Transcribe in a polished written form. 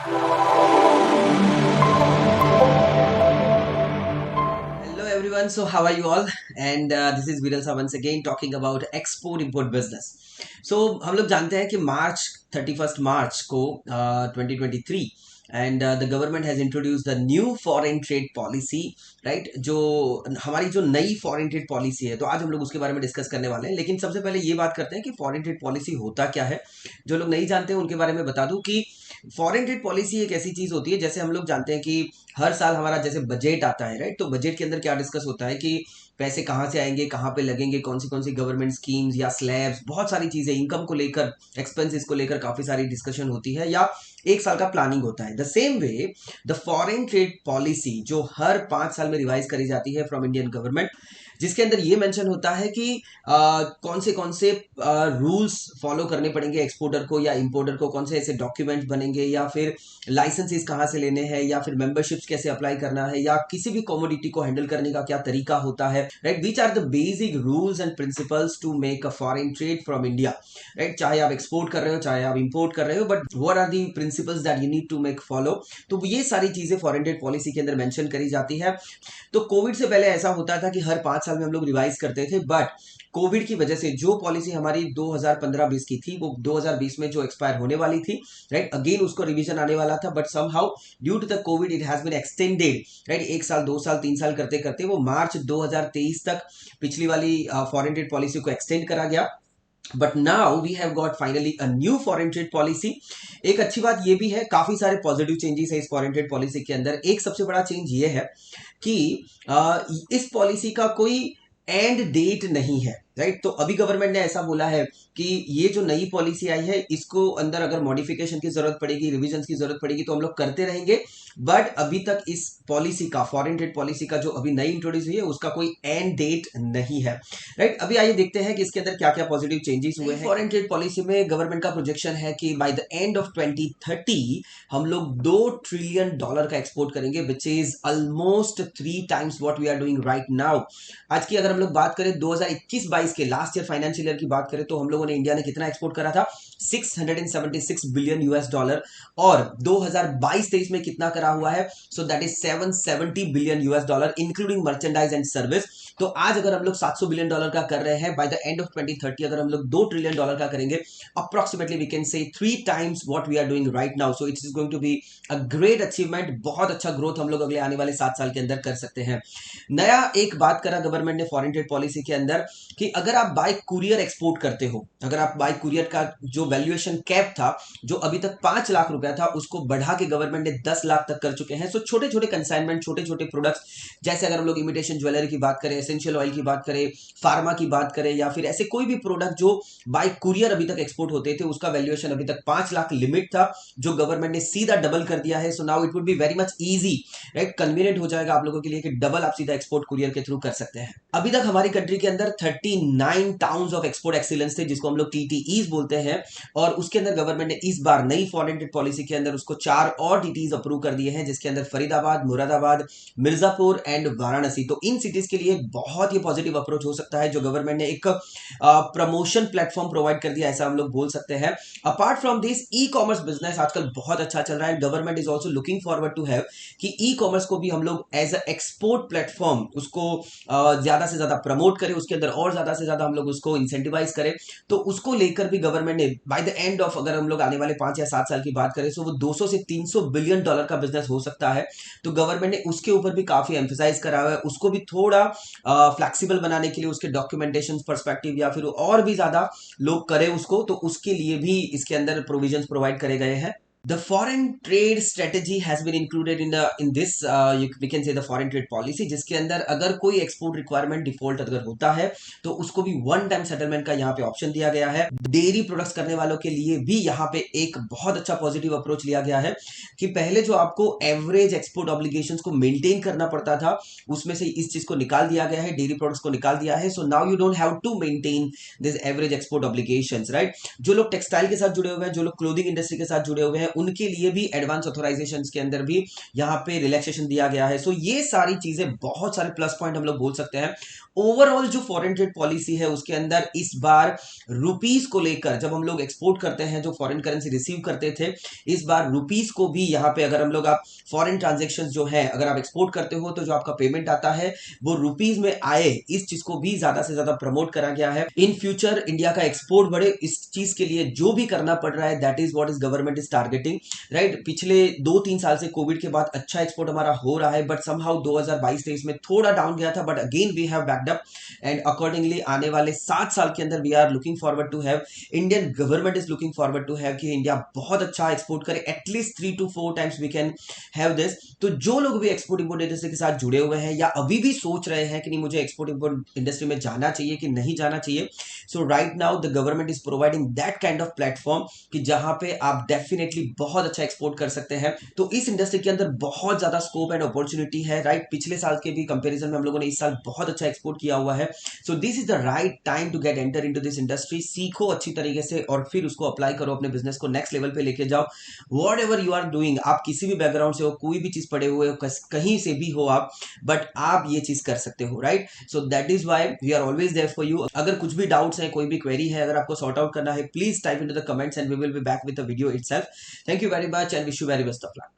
Hello everyone, so how are you all? And this is Viral Sa once again talking about export import business. So हम लोग जानते हैं कि मार्च 31st मार्च को 2023 and the government has introduce the new foreign trade policy, right? जो हमारी जो नई फॉरेन ट्रेड पॉलिसी है, तो आज हम लोग उसके बारे में डिस्कस करने वाले हैं। लेकिन सबसे पहले ये बात करते हैं कि फॉरेन ट्रेड पॉलिसी होता क्या है। जो लोग नहीं जानते हैं उनके बारे में बता दूं कि फॉरेन ट्रेड पॉलिसी एक ऐसी चीज होती है, जैसे हम लोग जानते हैं कि हर साल हमारा जैसे बजट आता है, राइट? तो बजट के अंदर क्या डिस्कस होता है कि पैसे कहाँ से आएंगे, कहाँ पे लगेंगे, कौन सी गवर्नमेंट स्कीम्स या स्लैब्स, बहुत सारी चीजें इनकम को लेकर, एक्सपेंसेस को लेकर काफी सारी डिस्कशन होती है, या एक साल का प्लानिंग होता है। The same way the foreign trade policy जो हर 5 साल में रिवाइज करी जाती है फ्रॉम इंडियन गवर्नमेंट, जिसके अंदर ये मेंशन होता है कि कौन से रूल्स फॉलो करने पड़ेंगे एक्सपोर्टर को या इंपोर्टर को, कौन से ऐसे डॉक्यूमेंट बनेंगे, या फिर लाइसेंसेस कहाँ से लेने हैं, या फिर मेंबरशिप्स कैसे अप्लाई करना है, या किसी भी कमोडिटी को हैंडल करने का क्या तरीका होता है, right? Which are the basic rules and principles to make a foreign trade from India, right? चाहे आप एक्सपोर्ट कर रहे हो, चाहे आप इंपोर्ट कर रहे हो, but what are the principles that you need to make follow. तो ये सारी चीजें फॉरेन ट्रेड पॉलिसी के अंदर मेंशन करी जाती है। तो कोविड से पहले ऐसा होता था कि हर 5 साल में हम लोग रिवाइज करते थे, बट कोविड की वजह से जो पॉलिसी हमारी 2015-20 की थी, वो 2020 में जो एक्सपायर होने वाली थी, राइट, अगेन उसको रिवीजन आने वाला था, but somehow due to the COVID it has been extended, right? 1 साल, 2 साल, 3 साल करते करते वो मार्च 2023 तक पिछली वाली फॉरेन ट्रेड पॉलिसी को एक्सटेंड करा गया। But now we have got finally a new foreign trade policy. एक अच्छी बात ये भी है, काफी सारे पॉजिटिव चेंजेस है इस फॉरेन ट्रेड पॉलिसी के अंदर। एक सबसे बड़ा चेंज ये है कि इस पॉलिसी का कोई एंड डेट नहीं है, राइट? तो अभी गवर्नमेंट ने ऐसा बोला है कि ये जो नई पॉलिसी आई है, इसको अंदर अगर मॉडिफिकेशन की जरूरत पड़ेगी, रिविजन की जरूरत पड़ेगी, तो हम लोग करते रहेंगे। बट अभी तक इस पॉलिसी का, फॉरेन ट्रेड पॉलिसी का जो अभी नई इंट्रोड्यूस हुई है, उसका कोई एंड डेट नहीं है, राइट? अभी आइए देखते हैं कि इसके अंदर क्या क्या पॉजिटिव चेंजेस हुए हैं। फॉरेन ट्रेड पॉलिसी में गवर्नमेंट का प्रोजेक्शन है कि बाय द एंड ऑफ 2030 हम लोग $2 ट्रिलियन का एक्सपोर्ट करेंगे, which is almost 3 times what we are doing right now. आज की अगर हम लोग बात करें 2021-22 के लास्ट ईयर फाइनेंशियल ईयर की बात करें, तो हम लोगों ने, इंडिया ने कितना एक्सपोर्ट करा था? $676 बिलियन। और 2022-23 में कितना करा हुआ है? सो that is $770 billion, including merchandise and service. तो आज अगर हम लोग $700 बिलियन का कर रहे हैं, बाय द एंड ऑफ 2030 अगर हम लोग $2 ट्रिलियन का करेंगे, approximately we can say 3 times what we are doing right now. So it is going to be a great achievement. बहुत अच्छा ग्रोथ हम लोग अगले आने वाले 7 साल के अंदर कर सकते हैं। नया एक बात करा गवर्नमेंट ने फॉरेन ट्रेड पॉलिसी के अंदर कि अगर आप बाय कुरियर एक्सपोर्ट करते हो, अगर आप बाय कुरियर का जो वैल्यूएशन कैप था, जो अभी तक 5 लाख रुपया था, उसको बढ़ा के गवर्नमेंट ने 10 लाख तक कर चुके हैं। सो छोटे छोटे कंसाइनमेंट, छोटे छोटे प्रोडक्ट्स, जैसे अगर हम लोग इमिटेशन ज्वेलरी की बात करें, एसेंशियल ऑयल की बात करें, फार्मा की बात करें, या फिर ऐसे कोई भी प्रोडक्ट जो बाय कुरियर अभी तक एक्सपोर्ट होते थे, उसका वैल्यूएशन अभी तक 5 लाख लिमिट था, जो गवर्नमेंट ने सीधा डबल कर दिया है। So now it would be very much easy, right? Convenient हो जाएगा आप लोगों के लिए कि डबल आप सीधा एक्सपोर्ट कुरियर के थ्रू कर सकते हैं। अभी तक हमारी कंट्री के अंदर 39 टाउन्स ऑफ एक्सपोर्ट एक्सीलेंस थे, जिसको हम लोग टीटीईज बोलते हैं, और उसके अंदर गवर्नमेंट ने इस बार नई फॉरेन ट्रेड पॉलिसी के अंदर उसको 4 और टीटीज अप्रूव कर दिए हैं, जिसके अंदर फरीदाबाद, मुरादाबाद, मिर्जापुर एंड वाराणसी। तो इन सिटीज के लिए बहुत ही पॉजिटिव अप्रोच हो सकता है, जो गवर्नमेंट ने एक प्रमोशन प्लेटफॉर्म प्रोवाइड कर दिया, ऐसा हम लोग बोल सकते हैं। Apart from this, e commerce business आजकल बहुत अच्छा चल रहा है। Government is also looking forward to have कि ई कॉमर्स को भी हम लोग एज अ एक्सपोर्ट प्लेटफॉर्म उसको ज्यादा से ज्यादा प्रमोट करें, उसके अंदर और ज्यादा से ज्यादा हम लोग उसको इंसेंटिवाइज करें। तो उसको लेकर भी गवर्नमेंट ने बाय द एंड ऑफ, अगर हम लोग आने वाले 5 या 7 साल की बात करें, तो वो 200 से $300 बिलियन का बिजनेस हो सकता है। तो गवर्नमेंट ने उसके ऊपर भी काफी एम्फेसाइज करा हुआ है, उसको भी थोड़ा फ्लेक्सिबल बनाने के लिए, उसके डॉक्यूमेंटेशन पर्सपेक्टिव, या फिर और भी ज्यादा लोग करें उसको, तो उसके लिए भी इसके अंदर प्रोविजंस प्रोवाइड करे गए हैं। The foreign trade strategy has been included in this we can say the foreign trade policy, जिसके अंदर अगर कोई एक्सपोर्ट रिक्वायरमेंट डिफॉल्ट अगर होता है, तो उसको भी वन टाइम सेटलमेंट का यहाँ पे ऑप्शन दिया गया है। डेयरी प्रोडक्ट्स करने वालों के लिए भी यहाँ पे एक बहुत अच्छा पॉजिटिव अप्रोच लिया गया है कि पहले जो आपको एवरेज एक्सपोर्ट ऑब्लिगेशंस को मेंटेन करना पड़ता था, उसमें से इस चीज को निकाल दिया गया है, डेयरी प्रोडक्ट्स को निकाल दिया है। So now you don't have to maintain this average export obligations, right? जो लोग टेक्सटाइल के साथ जुड़े हुए हैं, जो लोग क्लोथिंग इंडस्ट्री के साथ जुड़े हुए हैं, उनके लिए भी एडवांस ऑथराइजेशन के अंदर भी यहाँ पे रिलैक्सेशन दिया गया है। सो ये सारी चीजें, बहुत सारे प्लस पॉइंट हम लोग बोल सकते हैं। ओवरऑल जो फॉरेन ट्रेड पॉलिसी है उसके अंदर इस बार रुपीस को लेकर, जब हम लोग एक्सपोर्ट करते हैं, जो फॉरेन करेंसी रिसीव करते थे, इस बार रुपीस को भी यहाँ पे अगर हम लोग, आप फॉरेन ट्रांजेक्शन जो है, अगर आप एक्सपोर्ट करते हो तो जो आपका पेमेंट आता है वो रुपीस में आए, इस चीज को भी ज्यादा से ज्यादा प्रमोट करा गया है। इन फ्यूचर इंडिया का एक्सपोर्ट बढ़े, इस चीज के लिए जो भी करना पड़ रहा है, that is what is government is targeting, right. पिछले 2-3 साल से कोविड के बाद अच्छा एक्सपोर्ट हमारा हो रहा है, बट समहाउ 2022-23 में थोड़ा डाउन गया था, but again we have backed up, and accordingly आने वाले 7 साल के अंदर we are looking forward to have, Indian government is looking forward to have कि इंडिया बहुत अच्छा एक्सपोर्ट करे, at least 3 to 4 times we can have this. तो जो लोग भी एक्सपोर्ट इंपोर्ट इंडस्ट्री के साथ जुड़े हुए हैं या अभी भी सोच रहे हैं कि नहीं मुझे एक्सपोर्ट इंपोर्ट इंडस्ट्री में जाना चाहिए कि नहीं जाना चाहिए, so right now the government is providing that kind of platform कि जहां पे आप डेफिनेटली बहुत अच्छा एक्सपोर्ट कर सकते हैं। तो इस इंडस्ट्री के अंदर बहुत ज्यादा स्कोप एंड अपॉर्चुनिटी है, राइट। पिछले साल के भी कंपेरिजन में हम लोगों ने इस साल बहुत अच्छा एक्सपोर्ट किया हुआ है। So this is the right time to get enter into this industry. सीखो अच्छी तरीके से और फिर उसको अप्लाई करो, अपने बिजनेस को नेक्स्ट लेवल पे लेके जाओ। Whatever you are doing, आप किसी भी बैकग्राउंड से हो, कोई भी चीज पढ़े हुए हो, कहीं से भी हो आप, बट आप ये चीज कर सकते हो, right. So that is why we are always there for you. अगर कुछ भी डाउट्स है, कोई भी क्वेरी है, अगर आपको सॉर्ट आउट करना है, please type into the comments and we will be back with the video itself. Thank you very much and wish you very best of luck.